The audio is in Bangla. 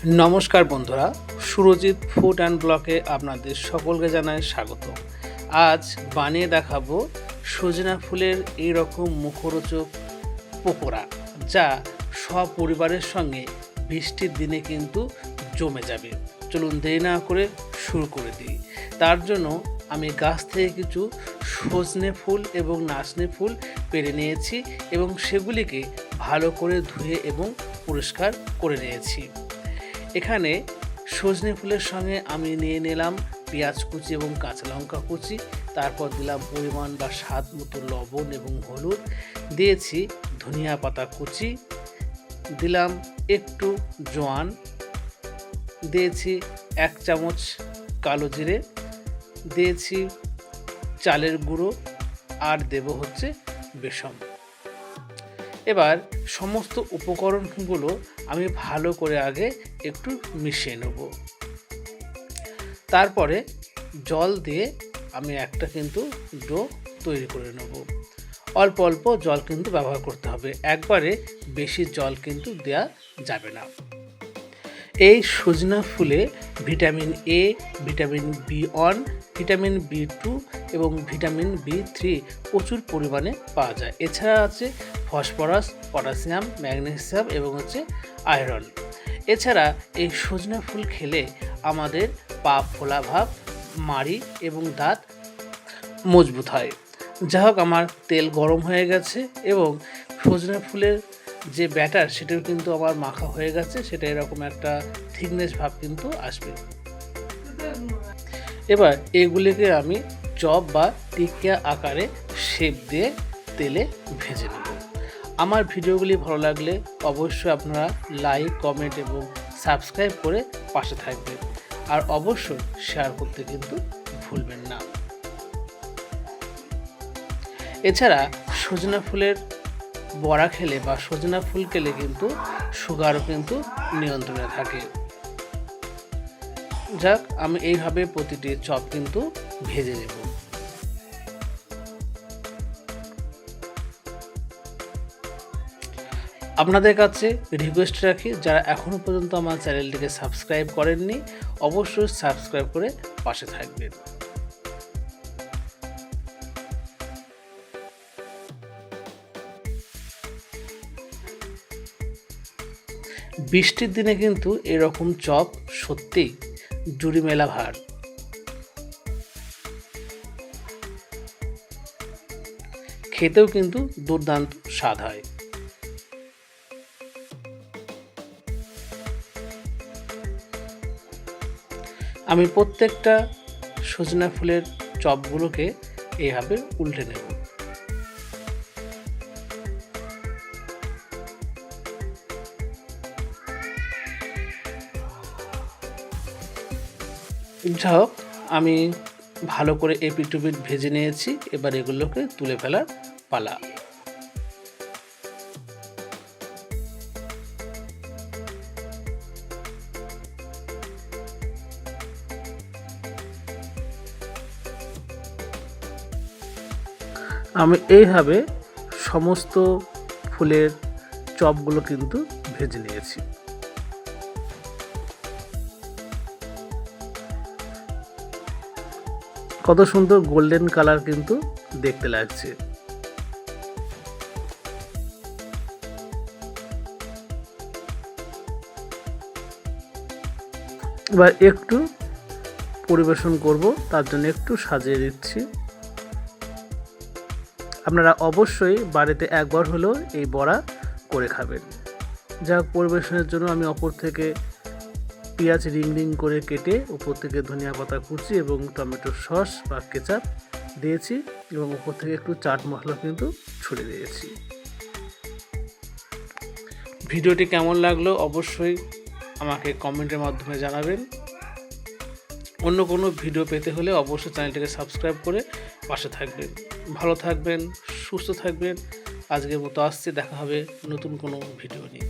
নমস্কার বন্ধুরা, সুরজিৎ ফুড অ্যান্ড ব্লগে আপনাদের সকলকে জানাই স্বাগত। আজ বানিয়ে দেখাবো সজনা ফুলের এইরকম মুখরোচক পকোড়া, যা সপরিবারের সঙ্গে বৃষ্টির দিনে কিন্তু জমে যাবে। চলুন দেরি না করে শুরু করে দিই। তার জন্য আমি গাছ থেকে কিছু সজনে ফুল এবং নাসনে ফুল পেড়ে নিয়েছি এবং সেগুলিকে ভালো করে ধুয়ে এবং পরিষ্কার করে নিয়েছি। এখানে সজনে ফুলের সঙ্গে আমি নিয়ে নিলাম পেঁয়াজ কুচি এবং কাঁচা লঙ্কা কুচি, তারপর দিলাম পরিমাণ বা স্বাদ মতো লবণ এবং হলুদ, দিয়েছি ধনিয়া পাতা কুচি, দিলাম একটু জোয়ান, দিয়েছি 1 চামচ কালো জিরে, দিয়েছি চালের গুঁড়ো, আর দেব হচ্ছে বেসন। এবার সমস্ত উপকরণগুলো আমি ভালো করে আগে একটু মিশিয়ে নেব। তারপরে জল দিয়ে আমি একটা কিন্তু ডো তৈরি করে নেব। অল্প অল্প জল কিন্তু ব্যবহার করতে হবে, একবারে বেশি জল কিন্তু দেওয়া যাবে না। এই সজনা ফুলে vitamin A, vitamin B one, vitamin B two এবং ভিটামিন বি3 প্রচুর পরিমাণে পাওয়া যায়। এছাড়া আছে ফসফরাস, পটাশিয়াম, ম্যাগনেসিয়াম এবং হচ্ছে আয়রন। এছাড়া এই সজনা ফুল খেলে আমাদের পা ফোলা ভাব, মাড়ি এবং দাঁত মজবুত হয়। যা হোক, আমার তেল গরম হয়ে গেছে এবং সজনা ফুলের যে ব্যাটার সেটাও কিন্তু আমার মাখা হয়ে গেছে। সেটা এরকম একটা থিকনেস ভাব কিন্তু আসবে। এবার এগুলিকে আমি চপ বা টিকিয়া আকারে শেপ দিয়ে তেলে ভেজে নেব। আমার ভিডিওগুলি ভালো লাগলে অবশ্যই আপনারা লাইক, কমেন্ট এবং সাবস্ক্রাইব করে পাশে থাকবেন, আর অবশ্যই শেয়ার করতে কিন্তু ভুলবেন না। এছাড়া সজনা ফুলের বড়া খেলে বা সজনা ফুল খেলে কিন্তু সুগারও কিন্তু নিয়ন্ত্রণে থাকে। যাক, আমি এইভাবে প্রতিটি চপ কিন্তু ভেজে নেব। আপনাদের কাছে রিকোয়েস্ট রাখি, যারা এখনও পর্যন্ত আমার চ্যানেলটিকে সাবস্ক্রাইব করেননি, অবশ্যই সাবস্ক্রাইব করে পাশে থাকবেন। বৃষ্টির দিনে কিন্তু এরকম চপ সত্যি জুড়ি মেলা ভার। খেতেও কিন্তু দুর্দান্ত স্বাদ হয়। আমি প্রত্যেকটা সজনা ফুলের চপগুলোকে এইভাবে উল্টে নেব। যা হোক, আমি ভালো করে এপিট ওপিট ভেজে নিয়েছি। এবার এগুলোকে তুলে ফেলার পালা। আমি এইভাবে সমস্ত ফুলের চপগুলো কিন্তু ভেজে নিয়েছি। কত সুন্দর গোল্ডেন কালার কিন্তু দেখতে লাগছে। এবার একটু পরিবেশন করব, তার জন্য একটু সাজিয়ে দিচ্ছি। আপনারা অবশ্যই বাড়িতে একবার হলেও এই বড়া করে খাবেন। যা পরিবেশনের জন্য আমি অপর থেকে পেঁয়াজ রিং রিং করে কেটে উপর থেকে ধনিয়া পাতা কুচি এবং টমেটো সস বা কেচাপ দিয়েছি এবং উপর থেকে একটু চাট মশলা কিন্তু ছড়িয়ে দিয়েছি। ভিডিওটি কেমন লাগলো অবশ্যই আমাকে কমেন্টের মাধ্যমে জানাবেন। অন্য কোনো ভিডিও পেতে হলে অবশ্যই চ্যানেলটিকে সাবস্ক্রাইব করে পাশে থাকবেন। ভালো থাকবেন, সুস্থ থাকবেন। আজকের মতো আসছে, দেখা হবে নতুন কোনো ভিডিও নিয়ে।